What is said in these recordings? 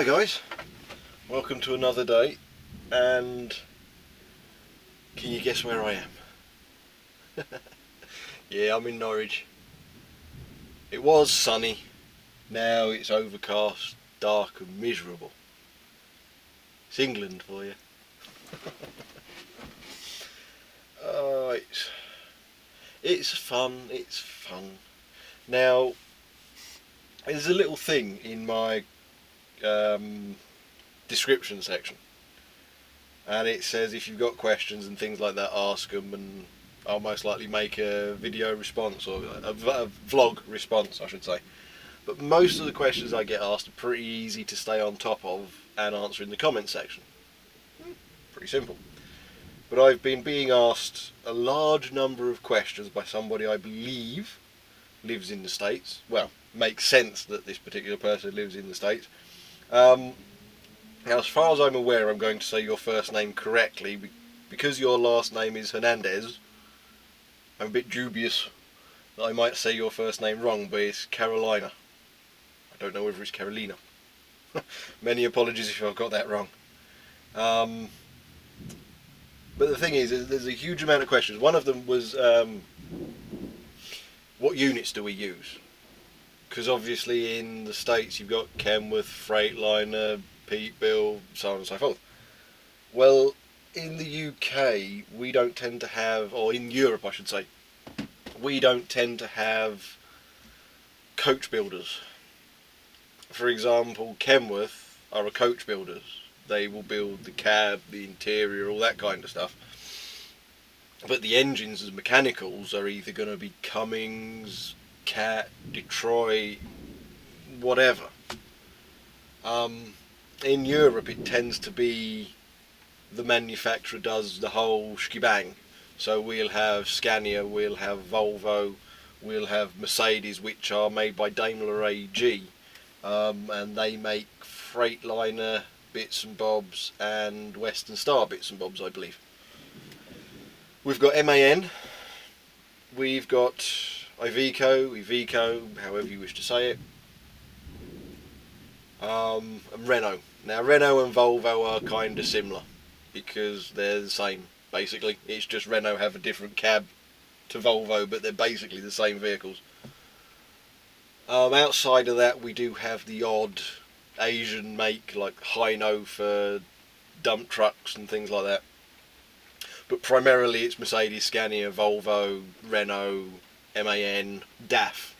Hi guys, welcome to another day, and can you guess where I am? Yeah, I'm in Norwich. It was sunny, now it's overcast, dark and miserable. It's England for you. Oh, it's fun. Now, there's a little thing in my description section, and it says if you've got questions and things like that, ask them, and I'll most likely make a video response, or a vlog response I should say. But most of the questions I get asked are pretty easy to stay on top of and answer in the comments section. Pretty simple. But I've been being asked a large number of questions by somebody I believe lives in the States. Well, makes sense that this particular person lives in the States. Now, as far as I'm aware, I'm going to say your first name correctly. Because your last name is Hernandez, I'm a bit dubious that I might say your first name wrong, but it's Carolina. I don't know whether it's Carolina. Many apologies if I've got that wrong. But the thing is, there's a huge amount of questions. One of them was, what units do we use? Because obviously in the States you've got Kenworth, Freightliner, Peterbilt, so on and so forth. Well, in the UK we don't tend to have, or in Europe I should say, we don't tend to have coach builders. For example, Kenworth are a coach builders. They will build the cab, the interior, all that kind of stuff. But the engines and mechanicals are either going to be Cummins, Cat, Detroit, whatever. In Europe it tends to be the manufacturer does the whole shebang. So we'll have Scania, we'll have Volvo, we'll have Mercedes, which are made by Daimler AG, and they make Freightliner bits and bobs and Western Star bits and bobs, I believe. We've got MAN, we've got Iveco, however you wish to say it, and Renault. Now Renault and Volvo are kind of similar because they're the same basically. It's just Renault have a different cab to Volvo, but they're basically the same vehicles. Outside of that we do have the odd Asian make like Hino for dump trucks and things like that. But primarily it's Mercedes, Scania, Volvo, Renault, MAN, DAF.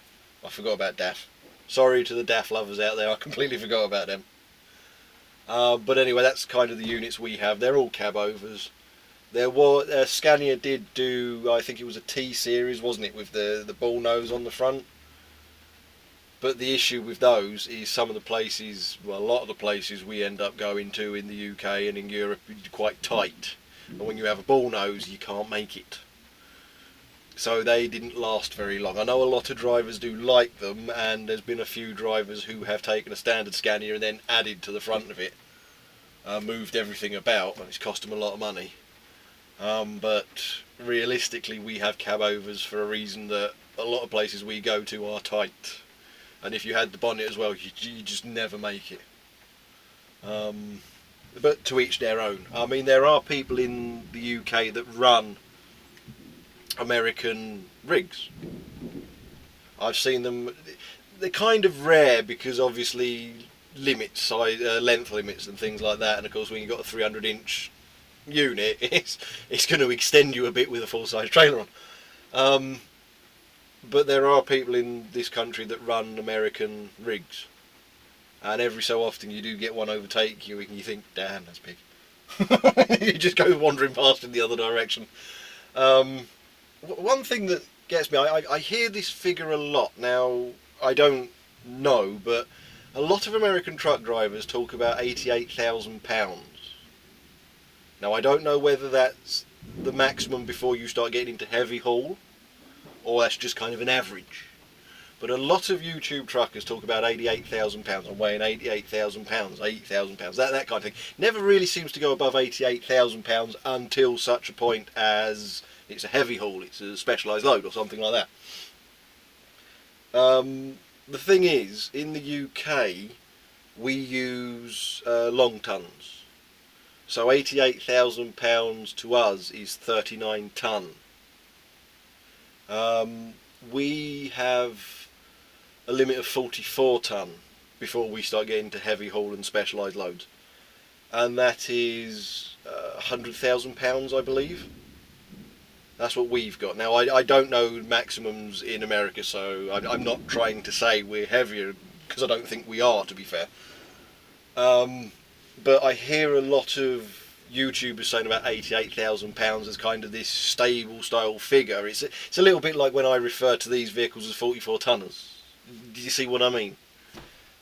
I forgot about DAF. Sorry to the DAF lovers out there, I completely forgot about them. But anyway, that's kind of the units we have. They're all cabovers. There was Scania did do, I think it was a T series, wasn't it, with the bull nose on the front. But the issue with those is some of the places, well, a lot of the places we end up going to in the UK and in Europe are quite tight. And when you have a bull nose, you can't make it. So they didn't last very long. I know a lot of drivers do like them, and there's been a few drivers who have taken a standard Scania and then added to the front of it, moved everything about, and it's cost them a lot of money. But realistically, we have cabovers for a reason that a lot of places we go to are tight. And if you had the bonnet as well, you just never make it. But to each their own. I mean, there are people in the UK that run American rigs. I've seen them. They're kind of rare because obviously limits, length limits and things like that. And of course when you've got a 300-inch unit, it's going to extend you a bit with a full-size trailer on. But there are people in this country that run American rigs. And every so often you do get one overtake you and you think, damn, that's big. You just go wandering past in the other direction. One thing that gets me, I hear this figure a lot. Now, I don't know, but a lot of American truck drivers talk about £88,000. Now, I don't know whether that's the maximum before you start getting into heavy haul, or that's just kind of an average. But a lot of YouTube truckers talk about £88,000. I'm weighing £88,000, £80,000, that kind of thing. Never really seems to go above £88,000 until such a point as it's a heavy haul, it's a specialised load or something like that. The thing is, in the UK, we use long tons. So £88,000 to us is 39 tonne. We have a limit of 44 tonne before we start getting to heavy haul and specialised loads, and that is £100,000, I believe. That's what we've got. Now, I don't know maximums in America, so I'm not trying to say we're heavier, because I don't think we are, to be fair. But I hear a lot of YouTubers saying about £88,000 as kind of this stable style figure. It's a little bit like when I refer to these vehicles as 44 tonners. Do you see what I mean?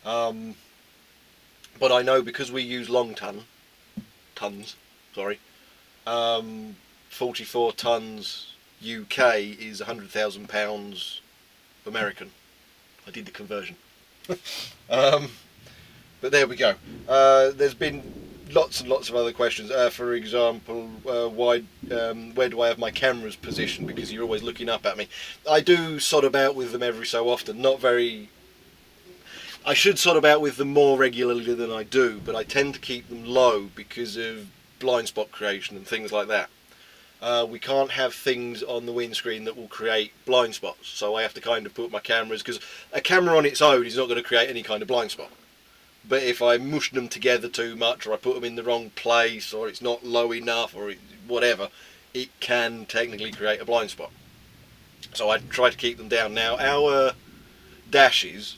But I know because we use long tons, 44 tons UK is £100,000 American. I did the conversion. But there we go. There's been lots and lots of other questions. For example, where do I have my cameras positioned? Because you're always looking up at me. I do sort about with them every so often. Not very. I should sort about with them more regularly than I do, but I tend to keep them low because of blind spot creation and things like that. We can't have things on the windscreen that will create blind spots, so I have to kind of put my cameras, because a camera on its own is not going to create any kind of blind spot. But if I mush them together too much, or I put them in the wrong place, or it's not low enough, or whatever, it can technically create a blind spot. So I try to keep them down. Now, our dashes,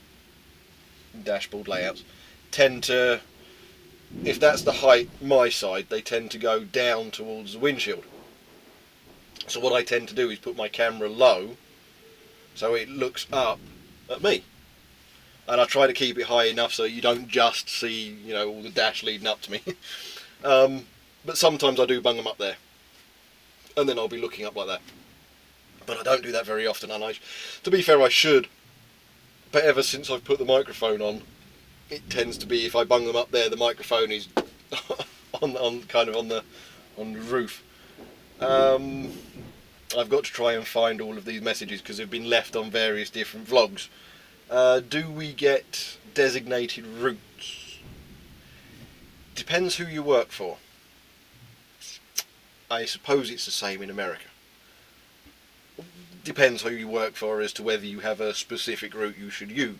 dashboard layouts, tend to, if that's the height my side, they tend to go down towards the windshield. So what I tend to do is put my camera low so it looks up at me, and I try to keep it high enough so you don't just see, you know, all the dash leading up to me. But sometimes I do bung them up there, and then I'll be looking up like that. But I don't do that very often, and to be fair, I should. But ever since I've put the microphone on, it tends to be, if I bung them up there, the microphone is on the roof. I've got to try and find all of these messages because they've been left on various different vlogs. Do we get designated routes? Depends who you work for. I suppose it's the same in America. Depends who you work for as to whether you have a specific route you should use.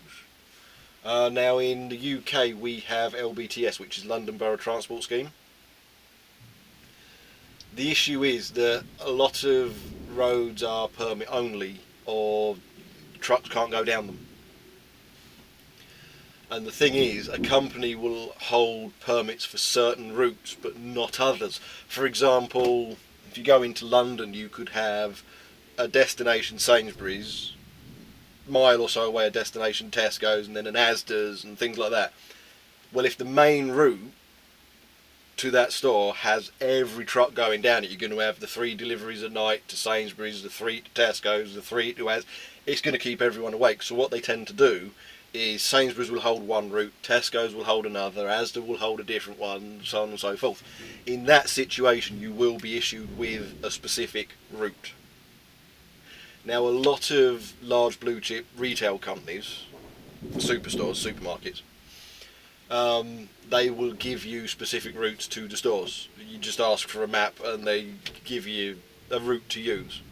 Now in the UK we have LBTS, which is London Borough Transport Scheme. The issue is that a lot of roads are permit only, or trucks can't go down them. And the thing is, a company will hold permits for certain routes but not others. For example, if you go into London, you could have a destination Sainsbury's, mile or so away a destination Tesco's, and then an Asda's and things like that. Well, if the main route to that store has every truck going down it, you're going to have the 3 deliveries at night to Sainsbury's, the 3 to Tesco's, the 3 to Asda's. It's going to keep everyone awake. So what they tend to do is Sainsbury's will hold one route, Tesco's will hold another, Asda will hold a different one, so on and so forth. In that situation, you will be issued with a specific route. Now, a lot of large blue chip retail companies, superstores, supermarkets, they will give you specific routes to the stores. You just ask for a map and they give you a route to use.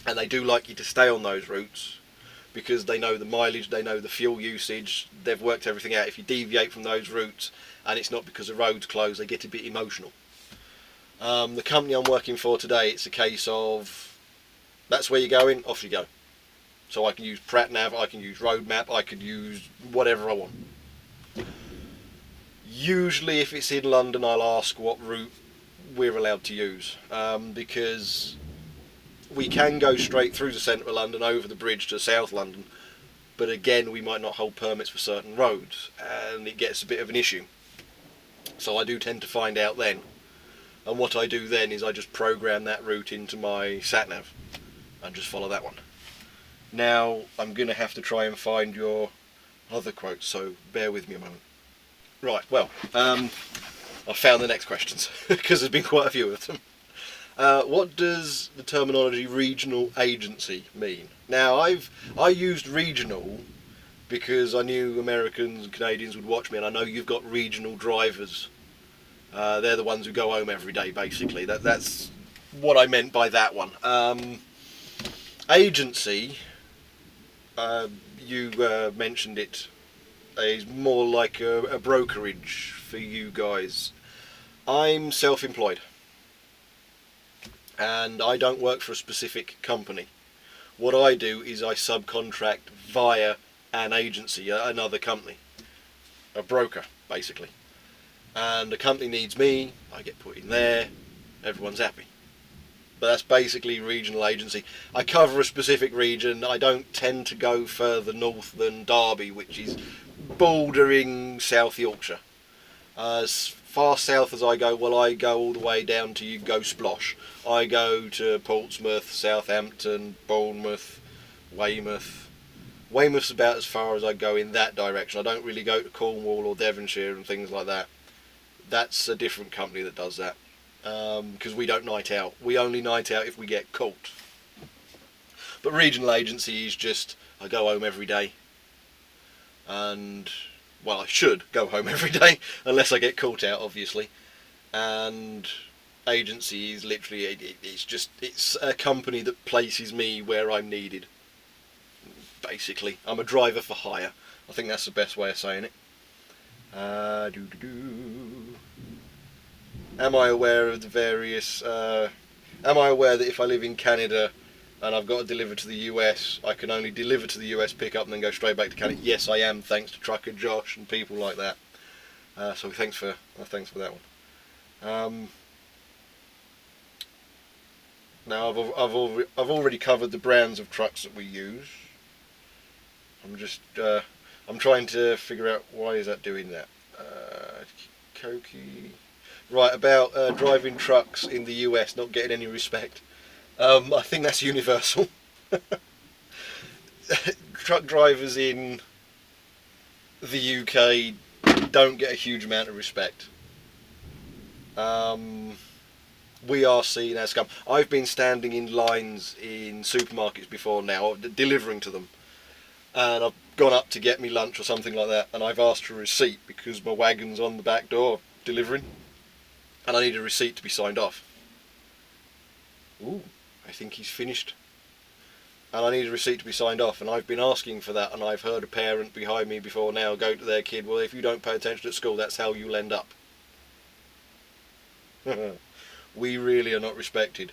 And they do like you to stay on those routes because they know the mileage, they know the fuel usage, they've worked everything out. If you deviate from those routes and it's not because the road's closed, they get a bit emotional. The company I'm working for today, it's a case of, that's where you're going, off you go. So I can use PratNav, I can use Road Map, I could use whatever I want. Usually if it's in London, I'll ask what route we're allowed to use, because we can go straight through to central London over the bridge to South London, but again we might not hold permits for certain roads and it gets a bit of an issue. So I do tend to find out then, and what I do then is I just program that route into my sat-nav and just follow that one. Now I'm going to have to try and find your other quotes, so bear with me a moment. Right, well, I found the next questions because there's been quite a few of them. What does the terminology regional agency mean? Now I used regional because I knew Americans and Canadians would watch me, and I know you've got regional drivers. They're the ones who go home every day, basically. That's what I meant by that one. Agency, you mentioned it, is more like a brokerage for you guys. I'm self-employed, and I don't work for a specific company. What I do is I subcontract via an agency, another company, a broker, basically. And the company needs me, I get put in there, everyone's happy. But that's basically regional agency. I cover a specific region. I don't tend to go further north than Derby, which is bordering South Yorkshire. As far south as I go, well, I go all the way down to, you go Splosh. I go to Portsmouth, Southampton, Bournemouth, Weymouth. Weymouth's about as far as I go in that direction. I don't really go to Cornwall or Devonshire and things like that. That's a different company that does that. Because we don't night out. We only night out if we get caught. But regional agency is just, I go home every day. And, well, I should go home every day, unless I get caught out, obviously. And agency is literally, it's a company that places me where I'm needed. Basically, I'm a driver for hire. I think that's the best way of saying it. Am I aware of the various... am I aware that if I live in Canada and I've got to deliver to the US, I can only deliver to the US, pick up and then go straight back to Canada? Yes, I am, thanks to Trucker Josh and people like that. So thanks for that one. Now I've already covered the brands of trucks that we use. I'm trying to figure out why is that doing that. Koki. Right, about driving trucks in the US not getting any respect. I think that's universal. Truck drivers in the UK don't get a huge amount of respect. We are seen as scum. I've been standing in lines in supermarkets before now, delivering to them. And I've gone up to get me lunch or something like that, and I've asked for a receipt because my wagon's on the back door delivering, and I need a receipt to be signed off. Ooh, I think he's finished. And I need a receipt to be signed off, and I've been asking for that, and I've heard a parent behind me before now go to their kid, well, if you don't pay attention at school, that's how you'll end up. We really are not respected.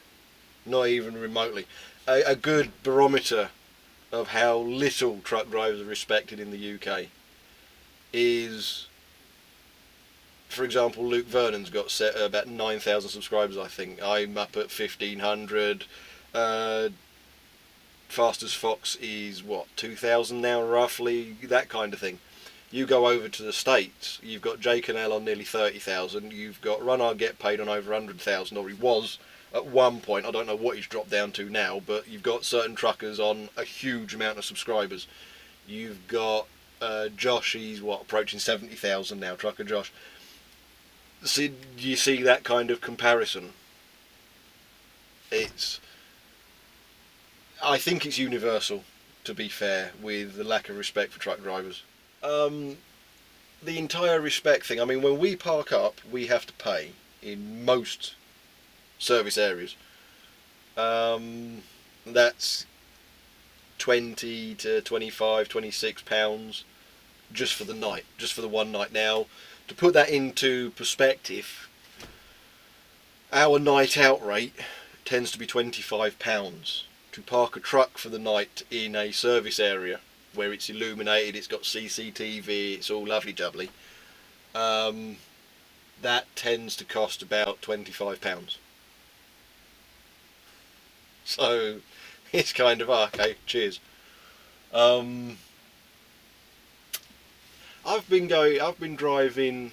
Not even remotely. A good barometer of how little truck drivers are respected in the UK is, for example, Luke Vernon's got set at about 9,000 subscribers, I think. I'm up at 1,500. Fastest Fox is, what, 2,000 now, roughly? That kind of thing. You go over to the States, you've got Jake and Al on nearly 30,000, you've got Runard Get Paid on over 100,000, or he was at one point. I don't know what he's dropped down to now, but you've got certain truckers on a huge amount of subscribers. You've got Josh, he's what, approaching 70,000 now, Trucker Josh. See, you see that kind of comparison? I think it's universal, to be fair, with the lack of respect for truck drivers. The entire respect thing, I mean, when we park up, we have to pay in most service areas. That's 20 to 25, 26 pounds just for the night, just for the one night. Now, to put that into perspective, our night out rate tends to be £25 to park a truck for the night in a service area where it's illuminated, it's got CCTV, it's all lovely jubbly. That tends to cost about £25. So it's kind of, okay, cheers. I've been driving,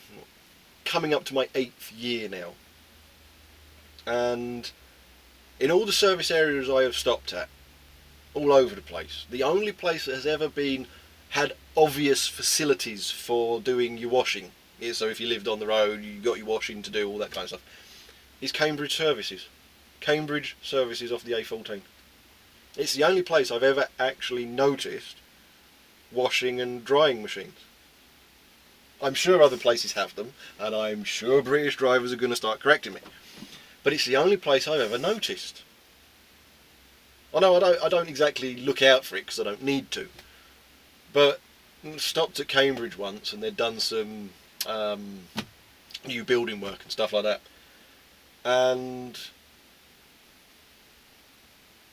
coming up to my 8th year now, and in all the service areas I have stopped at, all over the place, the only place that has ever had obvious facilities for doing your washing, so if you lived on the road, you got your washing to do, all that kind of stuff, is Cambridge Services. Cambridge Services off the A14. It's the only place I've ever actually noticed washing and drying machines. I'm sure other places have them, and I'm sure British drivers are going to start correcting me. But it's the only place I've ever noticed. I know I don't exactly look out for it because I don't need to. But I stopped at Cambridge once and they'd done some new building work and stuff like that. And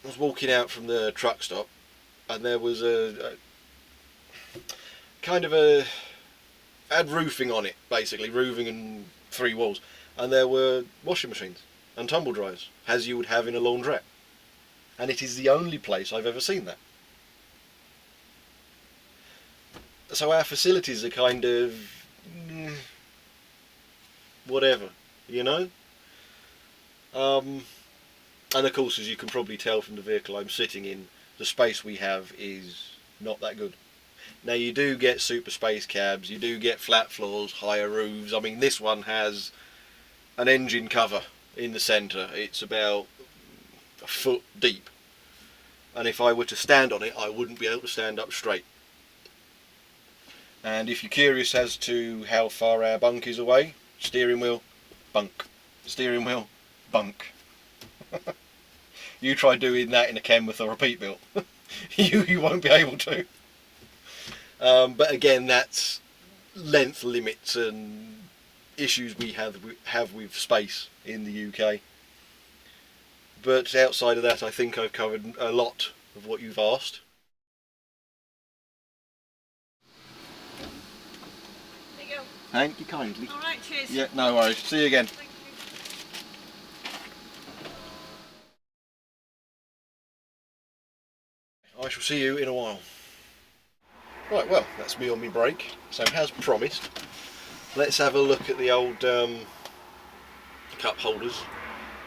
I was walking out from the truck stop and there was a kind of a... had roofing on it, basically, roofing and 3 walls. And there were washing machines and tumble dryers, as you would have in a laundrette. And it is the only place I've ever seen that. So our facilities are kind of... whatever, you know? And of course, as you can probably tell from the vehicle I'm sitting in, the space we have is not that good. Now you do get super space cabs, you do get flat floors, higher roofs. I mean, this one has an engine cover in the centre. It's about a foot deep. And if I were to stand on it, I wouldn't be able to stand up straight. And if you're curious as to how far our bunk is away, steering wheel, bunk. Steering wheel, bunk. You try doing that in a Kenworth or a Peterbilt. you won't be able to. But again, that's length limits and issues we have with space in the UK. But outside of that, I think I've covered a lot of what you've asked. There you go. Thank you kindly. Alright, cheers. Yeah, no worries. See you again. Thank you. I shall see you in a while. Right, well, that's me on my break. So as promised, let's have a look at the old cup holders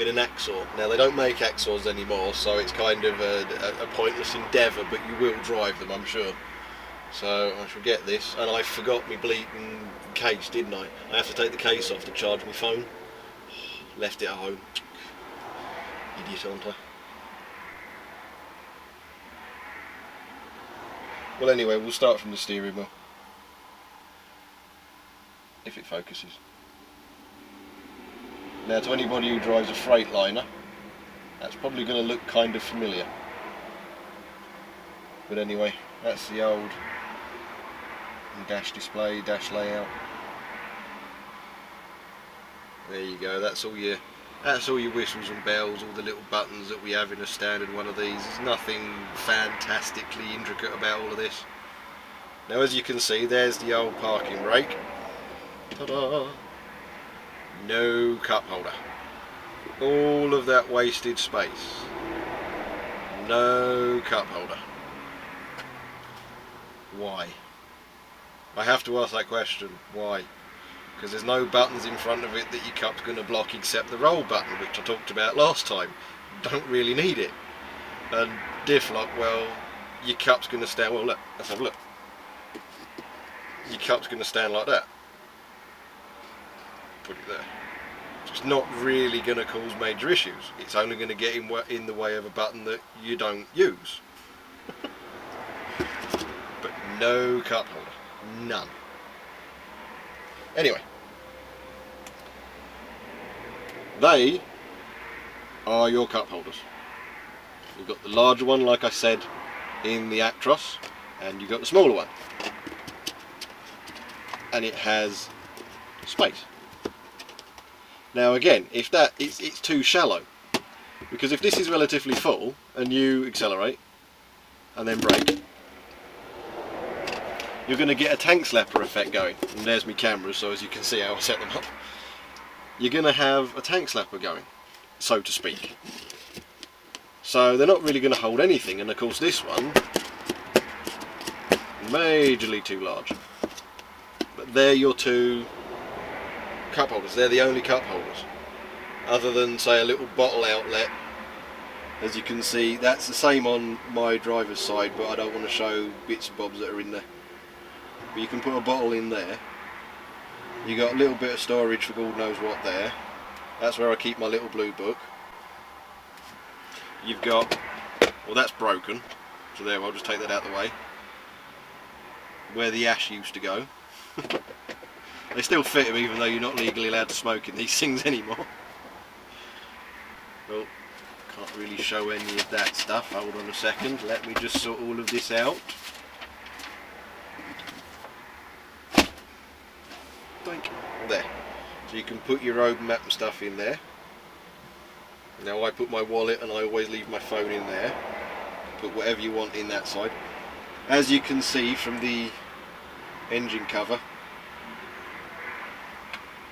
in an Axor. Now they don't make Axors anymore, so it's kind of a pointless endeavour, but you will drive them, I'm sure. So I shall get this, and I forgot my bleeding case, didn't I? I have to take the case off to charge my phone. Left it at home. Idiot, aren't I? Well, anyway, we'll start from the steering wheel, if it focuses. Now, to anybody who drives a Freightliner, that's probably going to look kind of familiar. But anyway, that's the old dash display, dash layout. There you go. That's all your whistles and bells, all the little buttons that we have in a standard one of these. There's nothing fantastically intricate about all of this. Now, as you can see, there's the old parking brake. Ta-da! No cup holder. All of that wasted space. No cup holder. Why? I have to ask that question. Why? Because there's no buttons in front of it that your cup's going to block except the roll button, which I talked about last time. Don't really need it. And diff lock, well, your cup's going to stand... Well, look, let's have a look. Your cup's going to stand like that. Put it there. It's not really going to cause major issues. It's only going to get in the way of a button that you don't use. But no cup holder. None. Anyway. They are your cup holders. You've got the larger one, like I said, in the Actros, and you've got the smaller one. And it has space. Now again, if that it's too shallow, because if this is relatively full and you accelerate and then brake, you're going to get a tank slapper effect going. And there's my cameras, so as you can see how I set them up. You're going to have a tank slapper going, so to speak. So they're not really going to hold anything, and of course this one, majorly too large. But they're your two cup holders. They're the only cup holders, other than say a little bottle outlet. As you can see, that's the same on my driver's side, but I don't want to show bits and bobs that are in there. But you can put a bottle in there. You got a little bit of storage for God knows what there. That's where I keep my little blue book. You've got, well, that's broken, so there, I'll just take that out of the way. where the ash used to go. They still fit them even though you're not legally allowed to smoke in these things anymore. Well, can't really show any of that stuff. Hold on a second, let me just sort all of this out. There. So you can put your road map and stuff in there. Now I put my wallet and I always leave my phone in there. Put whatever you want in that side. As you can see from the engine cover,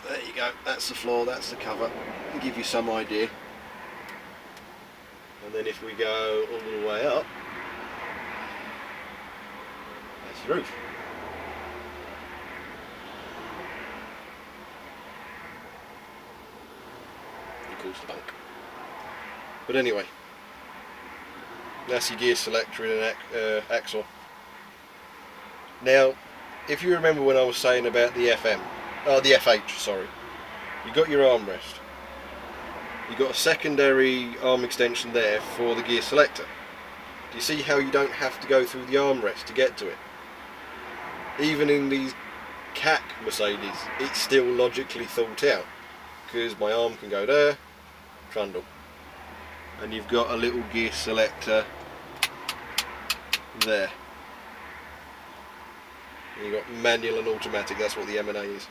there you go, that's the floor, that's the cover. I'll give you some idea. And then if we go all the way up, that's the roof. Of course the bunk. But anyway, that's your gear selector in an axle. Now, if you remember when I was saying about the the FH, sorry, you got your armrest. You got a secondary arm extension there for the gear selector. Do you see how you don't have to go through the armrest to get to it? Even in these CAC Mercedes, it's still logically thought out, because my arm can go there, trundle, and you've got a little gear selector there. And you've got manual and automatic, that's what the M&A is.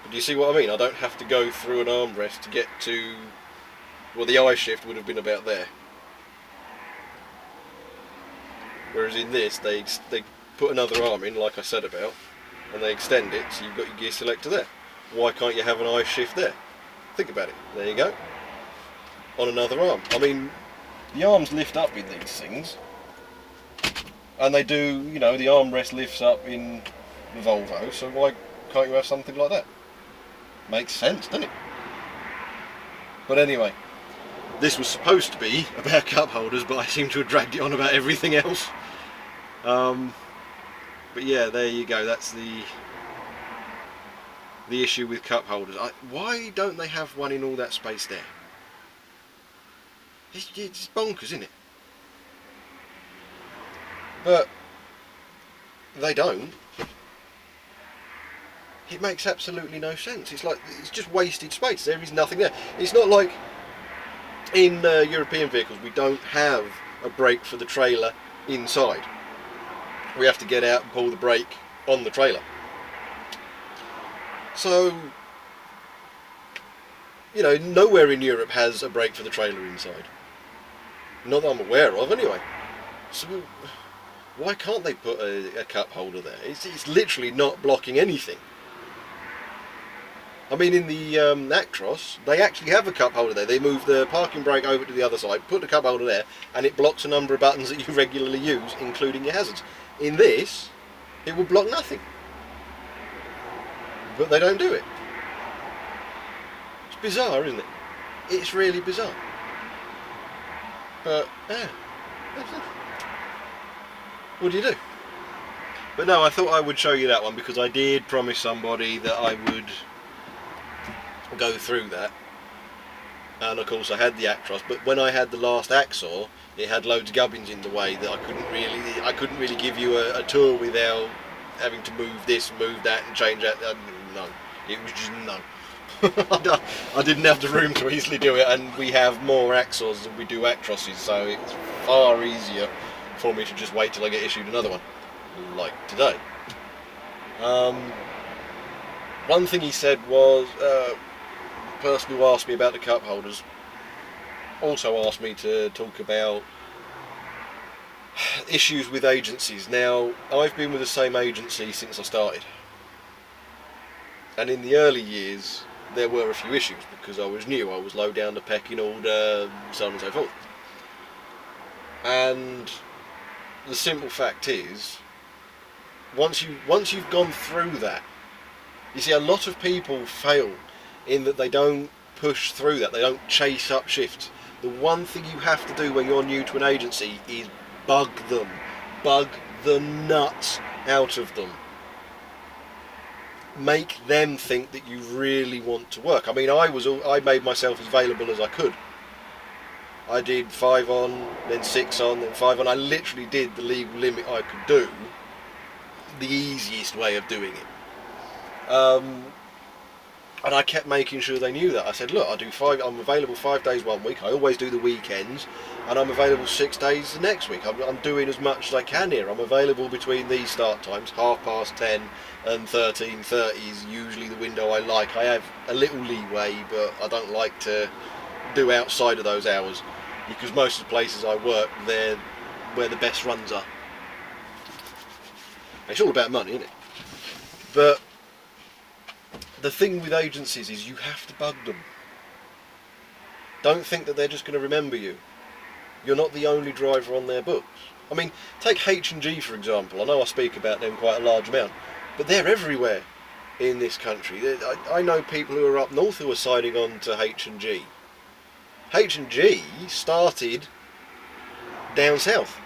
But do you see what I mean? I don't have to go through an armrest to get to, well, the I shift would have been about there. Whereas in this, they put another arm in, like I said about, and they extend it, so you've got your gear selector there. Why can't you have an I shift there? Think about it. There you go. On another arm. I mean, the arms lift up in these things, and they do, you know, the armrest lifts up in the Volvo, so why can't you have something like that? Makes sense, doesn't it? But anyway, this was supposed to be about cup holders, but I seem to have dragged it on about everything else. But yeah, there you go, that's the issue with cup holders. Why don't they have one in all that space there? It's bonkers, isn't it? But they don't. It makes absolutely no sense. It's like, it's just wasted space. There is nothing there. It's not like in European vehicles we don't have a brake for the trailer inside. We have to get out and pull the brake on the trailer. So, you know, nowhere in Europe has a brake for the trailer inside. Not that I'm aware of, anyway. So, why can't they put a cup holder there? It's literally not blocking anything. I mean, in the Actros, they actually have a cup holder there. They move the parking brake over to the other side, put the cup holder there, and it blocks a number of buttons that you regularly use, including your hazards. In this, it will block nothing. But they don't do it. It's bizarre, isn't it? It's really bizarre. But, yeah. What do you do? But no, I thought I would show you that one because I did promise somebody that I would go through that. And of course I had the Actros, but when I had the last Axor, it had loads of gubbins in the way that I couldn't really give you a tour without having to move this, move that, and change that. No, it was just no. I didn't have the room to easily do it, and we have more Axors than we do Actroses, so it's far easier for me to just wait till I get issued another one, like today. One thing he said was, the person who asked me about the cup holders also asked me to talk about issues with agencies. Now, I've been with the same agency since I started, and in the early years there were a few issues because I was new, I was low down the pecking order, so on and so forth. And the simple fact is, once you've gone through that, you see a lot of people fail in that they don't push through that, they don't chase up shifts. The one thing you have to do when you're new to an agency is bug them. Bug the nuts out of them. Make them think that you really want to work. I mean, I made myself as available as I could. I did 5 on, then 6 on, then 5 on. I literally did the legal limit I could do, the easiest way of doing it. And I kept making sure they knew that. I said, look, I'm available 5 days one week, I always do the weekends, and I'm available 6 days the next week. I'm doing as much as I can here. I'm available between these start times, 10:30 and 13:30 is usually the window I like. I have a little leeway, but I don't like to do outside of those hours, because most of the places I work, they're where the best runs are. It's all about money, isn't it? But the thing with agencies is you have to bug them. Don't think that they're just going to remember you. You're not the only driver on their books. I mean, take H&G for example. I know I speak about them quite a large amount, but they're everywhere in this country. I know people who are up north who are signing on to H&G. H&G started down south.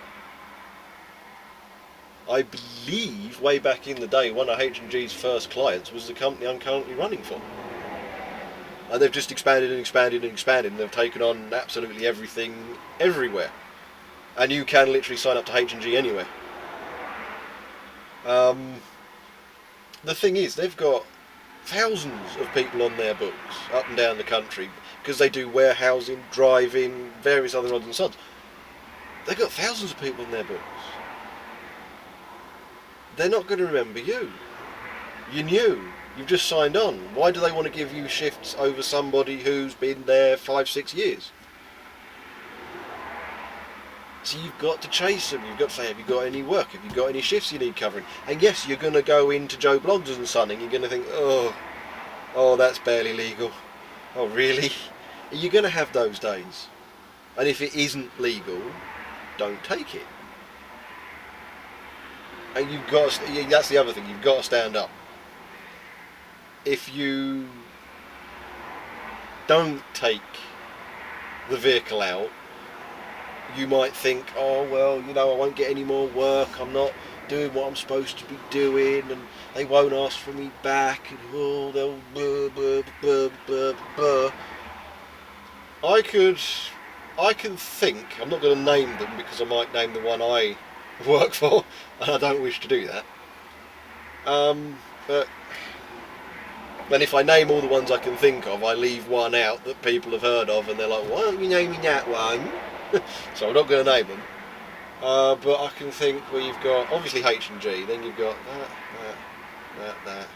I believe way back in the day one of H&G's first clients was the company I'm currently running for. And they've just expanded and expanded and expanded, and they've taken on absolutely everything everywhere. And you can literally sign up to H&G anywhere. The thing is, they've got thousands of people on their books up and down the country, because they do warehousing, driving, various other odds and sods. They've got thousands of people on their books. They're not going to remember you. You're new. You've just signed on. Why do they want to give you shifts over somebody who's been there 5-6 years? So you've got to chase them. You've got to say, have you got any work? Have you got any shifts you need covering? And yes, you're going to go into Joe Bloggs and Son and you're going to think, oh, that's barely legal. Oh, really? You're going to have those days. And if it isn't legal, don't take it. And you've got to, that's the other thing, you've got to stand up. If you don't take the vehicle out, you might think, oh well, you know, I won't get any more work, I'm not doing what I'm supposed to be doing, and they won't ask for me back, and oh, they'll I can think, I'm not going to name them because I might name the one I work for, and I don't wish to do that. But then if I name all the ones I can think of, I leave one out that people have heard of, and they're like, why aren't you naming that one? So I'm not going to name them. But I can think, well, you've got obviously H&G, then you've got that.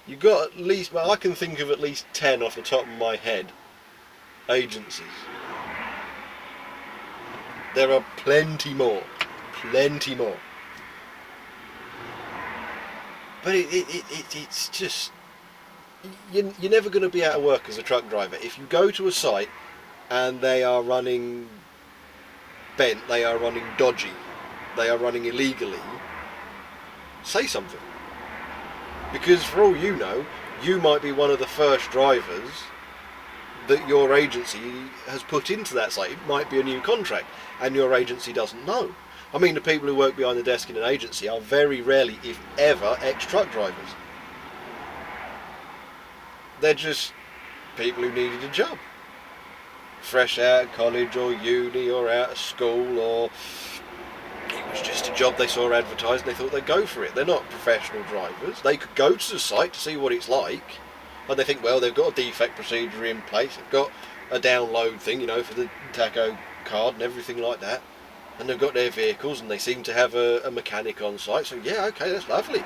You've got at least, well, I can think of at least 10 off the top of my head agencies. There are plenty more. But it's just, you're never going to be out of work as a truck driver. If you go to a site and they are running bent, they are running dodgy, they are running illegally, say something. Because for all you know, you might be one of the first drivers that your agency has put into that site. It might be a new contract and your agency doesn't know. I mean, the people who work behind the desk in an agency are very rarely, if ever, ex-truck drivers. They're just people who needed a job. Fresh out of college or uni or out of school, or it was just a job they saw advertised and they thought they'd go for it. They're not professional drivers. They could go to the site to see what it's like, and they think, well, they've got a defect procedure in place, they've got a download thing, you know, for the tacho card and everything like that, and they've got their vehicles and they seem to have a mechanic on site, so yeah, okay, that's lovely.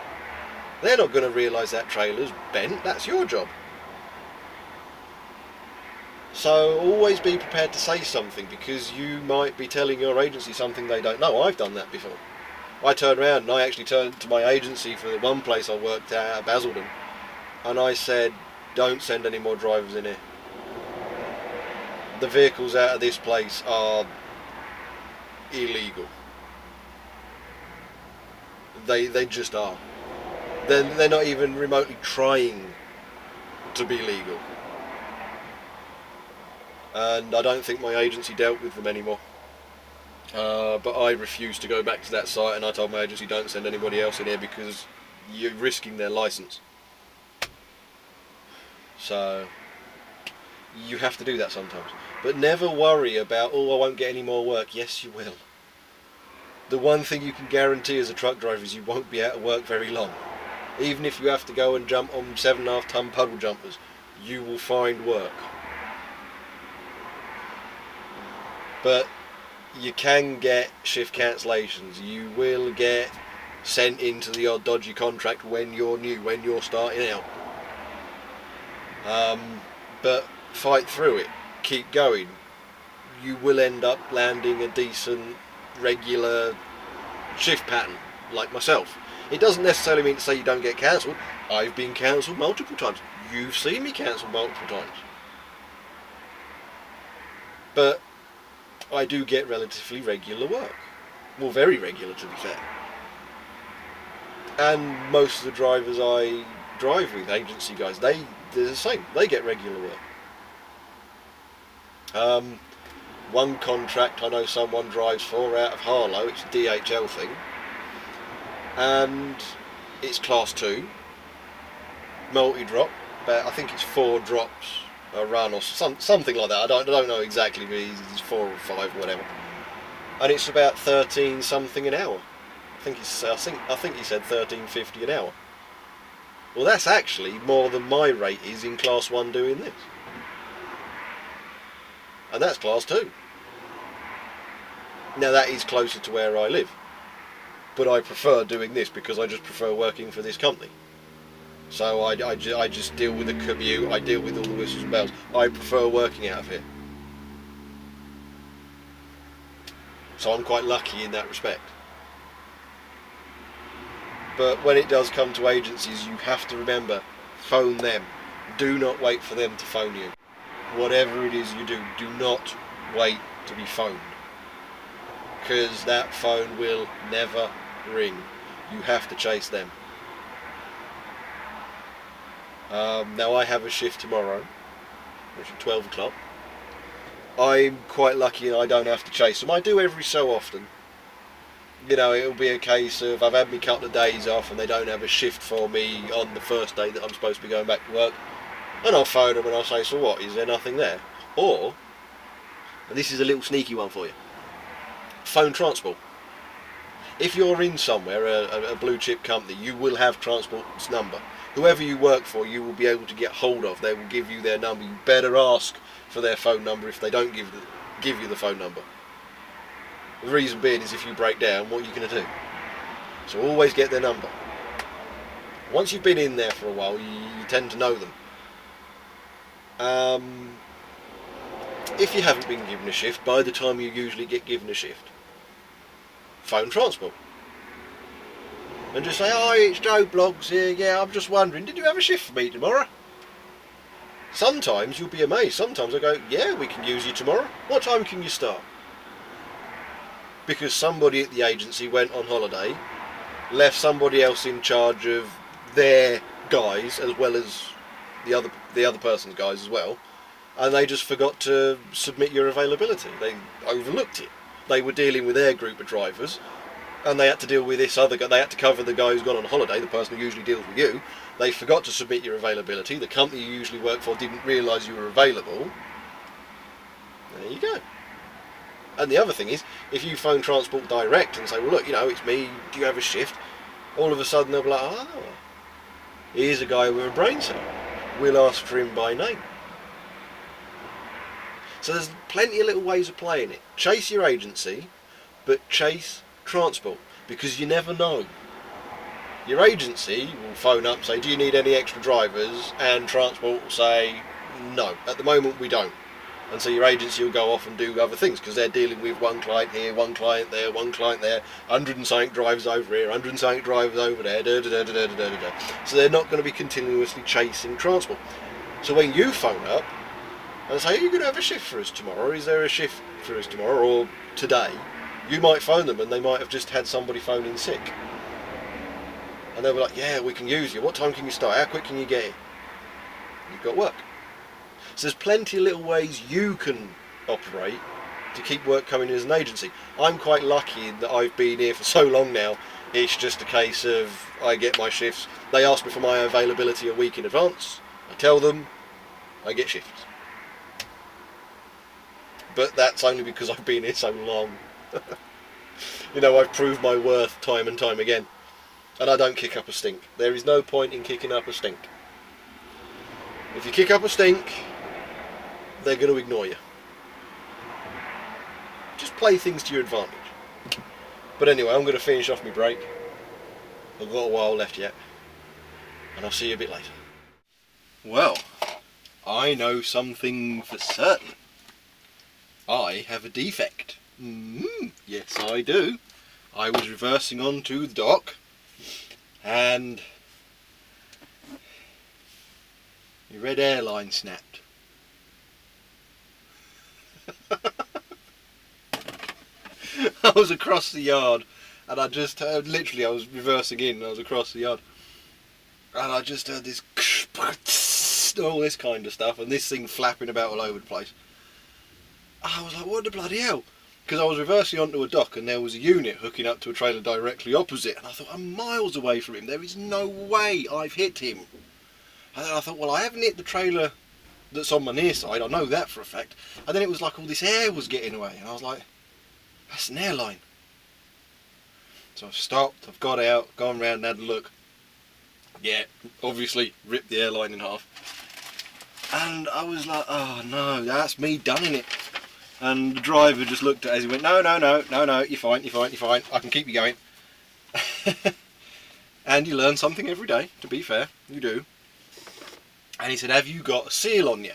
They're not going to realise that trailer's bent. That's your job. So always be prepared to say something, because you might be telling your agency something they don't know. I've done that before. I turned around and I actually turned to my agency for the one place I worked at Basildon, and I said, don't send any more drivers in here. The vehicles out of this place are illegal. They just are. They're not even remotely trying to be legal. And I don't think my agency dealt with them anymore. But I refused to go back to that site, and I told my agency, don't send anybody else in here because you're risking their licence. So you have to do that sometimes. But never worry about, oh, I won't get any more work. Yes, you will. The one thing you can guarantee as a truck driver is you won't be out of work very long. Even if you have to go and jump on 7.5 ton puddle jumpers, you will find work. But you can get shift cancellations. You will get sent into the odd dodgy contract when you're new, when you're starting out. But fight through it. Keep going. You will end up landing a decent, regular shift pattern, like myself. It doesn't necessarily mean to say you don't get cancelled. I've been cancelled multiple times. You've seen me cancelled multiple times. But I do get relatively regular work. Well, very regular, to be fair. And most of the drivers I drive with, agency guys, they're the same. They get regular work. One contract I know someone drives for out of Harlow, it's a DHL thing, and it's class 2, multi-drop, but I think it's 4 drops a run or something like that. I don't know exactly, but it's 4 or 5 or whatever, and it's about 13 something an hour. I think he said 13.50 an hour. Well, that's actually more than my rate is in class 1 doing this. And that's class 2. Now that is closer to where I live, but I prefer doing this because I just prefer working for this company. So I just deal with the commute, I deal with all the whistles and bells. I prefer working out of here. So I'm quite lucky in that respect. But when it does come to agencies, you have to remember, phone them. Do not wait for them to phone you. Whatever it is you do, do not wait to be phoned. Because that phone will never ring. You have to chase them. Now I have a shift tomorrow, which is 12 o'clock. I'm quite lucky and I don't have to chase them. I do every so often. You know, it'll be a case of I've had me couple of days off and they don't have a shift for me on the first day that I'm supposed to be going back to work. And I'll phone them and I'll say, so what, is there nothing there? Or, and this is a little sneaky one for you, phone transport. If you're in somewhere, a blue chip company, you will have transport's number. Whoever you work for, you will be able to get hold of. They will give you their number. You better ask for their phone number if they don't give you the phone number. The reason being is if you break down, what are you going to do? So always get their number. Once you've been in there for a while, you tend to know them. If you haven't been given a shift, by the time you usually get given a shift, phone transport. And just say, "Hi, it's Joe Bloggs here, yeah, I'm just wondering, did you have a shift for me tomorrow?" Sometimes you'll be amazed. Sometimes I go, "Yeah, we can use you tomorrow. What time can you start?" Because somebody at the agency went on holiday, left somebody else in charge of their guys as well as the other person's guys as well, and they just forgot to submit your availability. They overlooked it. They were dealing with their group of drivers, and they had to deal with this other guy. They had to cover the guy who's gone on holiday, the person who usually deals with you. They forgot to submit your availability. The company you usually work for didn't realise you were available. There you go. And the other thing is, if you phone transport direct and say, "Well, look, you know, it's me, do you have a shift?" All of a sudden they'll be like, "Oh, here's a guy with a brain cell. We'll ask for him by name." So there's plenty of little ways of playing it. Chase your agency, but chase transport, because you never know. Your agency will phone up and say, "Do you need any extra drivers?" And transport will say, "No, at the moment we don't." And so your agency will go off and do other things, because they're dealing with one client here, one client there, 100 and something drivers over here, 100 and something drivers over there, So they're not going to be continuously chasing transport. So when you phone up and say, "Are you going to have a shift for us tomorrow? Is there a shift for us tomorrow or today?" You might phone them and they might have just had somebody phone in sick. And they'll be like, "Yeah, we can use you. What time can you start? How quick can you get in?" You've got work. So there's plenty of little ways you can operate to keep work coming in as an agency. I'm quite lucky that I've been here for so long now. It's just a case of I get my shifts. They ask me for my availability a week in advance. I tell them, I get shifts. But that's only because I've been here so long. You know, I've proved my worth time and time again. And I don't kick up a stink. There is no point in kicking up a stink. If you kick up a stink, they're going to ignore you. Just play things to your advantage. But anyway, I'm going to finish off my break. I've got a while left yet. And I'll see you a bit later. Well, I know something for certain. I have a defect. Yes, I do. I was reversing onto the dock and the red airline snapped. I was across the yard and I just heard, literally I was reversing in and I was across the yard and I just heard this all this kind of stuff and this thing flapping about all over the place. I was like, what the bloody hell? Because I was reversing onto a dock and there was a unit hooking up to a trailer directly opposite and I thought, I'm miles away from him, there is no way I've hit him. And then I thought, well, I haven't hit the trailer that's on my near side, I know that for a fact. And then it was like all this air was getting away and I was like, that's an airline. So I've stopped, I've got out, gone round and had a look. Yeah, obviously ripped the airline in half. And I was like, oh no, that's me done in it. And the driver just looked at it as he went, no, you're fine, I can keep you going. And you learn something every day, to be fair, you do. And he said, have you got a seal on you?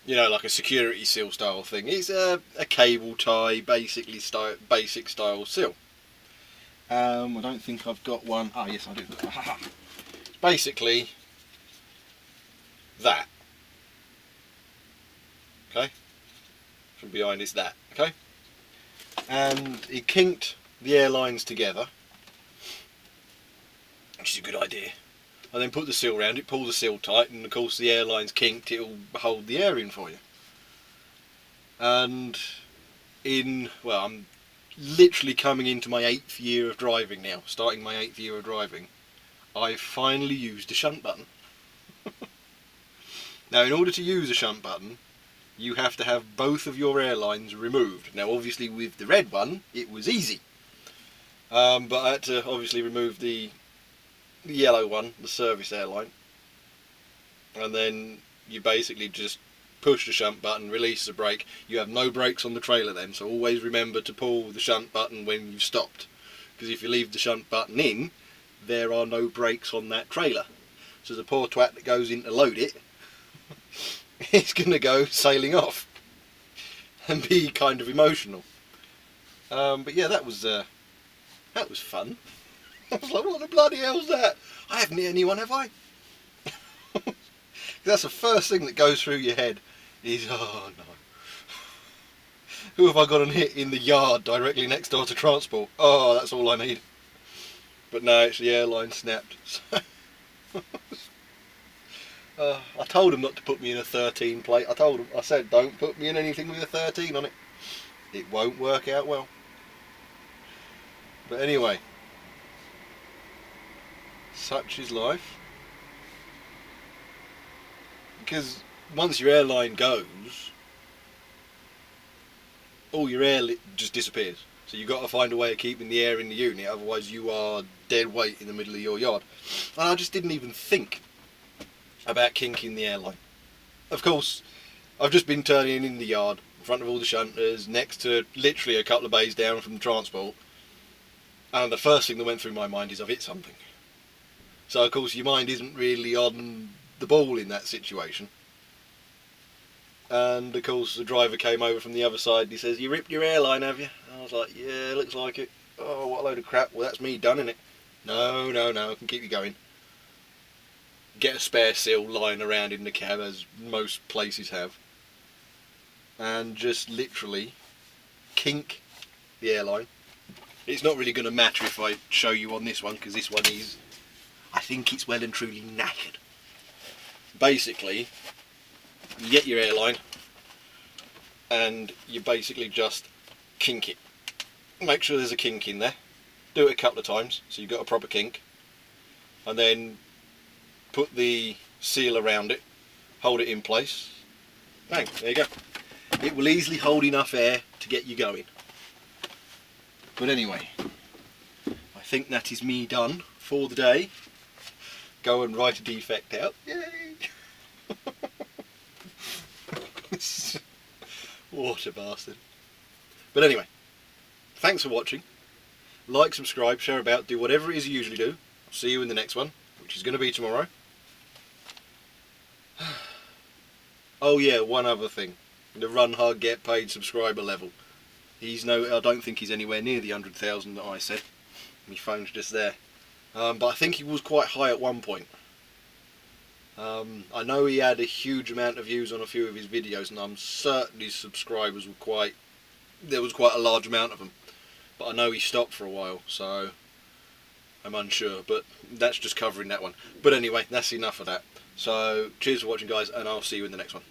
You know, like a security seal style thing. It's a cable tie, basic style seal. I don't think I've got one. Oh yes, I do. Basically, that. Okay? From behind it's that. Okay? And he kinked the airlines together, which is a good idea. And then put the seal around it, pull the seal tight, and of course the airline's kinked, it'll hold the air in for you. And well, I'm literally coming into my 8th year of driving now, starting my 8th year of driving. I've finally used a shunt button. Now, in order to use a shunt button, you have to have both of your airlines removed. Now, obviously with the red one, it was easy. But I had to obviously remove the yellow one, the service airline. And then you basically just push the shunt button, release the brake. You have no brakes on the trailer then, so always remember to pull the shunt button when you've stopped. Because if you leave the shunt button in, there are no brakes on that trailer. So the poor twat that goes in to load it, it's going to go sailing off and be kind of emotional. But yeah, that was fun. I was like, what the bloody hell's that? I haven't hit anyone, have I? That's the first thing that goes through your head is, oh no. Who have I got and hit in the yard directly next door to transport? Oh, that's all I need. But no, it's the airline snapped. I told him not to put me in a 13 plate. I said, don't put me in anything with a 13 on it. It won't work out well. But anyway, such is life. Because once your airline goes, all your air just disappears. So you've got to find a way of keeping the air in the unit, otherwise you are dead weight in the middle of your yard. And I just didn't even think about kinking the airline. Of course, I've just been turning in the yard, in front of all the shunters, next to literally a couple of bays down from the transport. And the first thing that went through my mind is I've hit something. So of course your mind isn't really on the ball in that situation. And of course the driver came over from the other side and he says, you ripped your airline, have you? And I was like, yeah, looks like it. Oh, what a load of crap. Well, that's me done, innit? No, I can keep you going. Get a spare seal lying around in the cab, as most places have, and just literally kink the airline. It's not really going to matter if I show you on this one, because this one is, I think it's well and truly knackered. Basically, you get your airline and you basically just kink it. Make sure there's a kink in there. Do it a couple of times so you've got a proper kink, and then put the seal around it, hold it in place. Bang, there you go. It will easily hold enough air to get you going. But anyway, I think that is me done for the day. Go and write a defect out. Yay! What a bastard. But anyway, thanks for watching. Like, subscribe, share about, do whatever it is you usually do. I'll see you in the next one, which is going to be tomorrow. Oh yeah, one other thing. The Run Hard Get Paid subscriber level. I don't think he's anywhere near the 100,000 that I said. My phone's just there. But I think he was quite high at one point. I know he had a huge amount of views on a few of his videos, and I'm certain his subscribers were there was quite a large amount of them. But I know he stopped for a while, so I'm unsure, but that's just covering that one. But anyway, that's enough of that. So cheers for watching, guys, and I'll see you in the next one.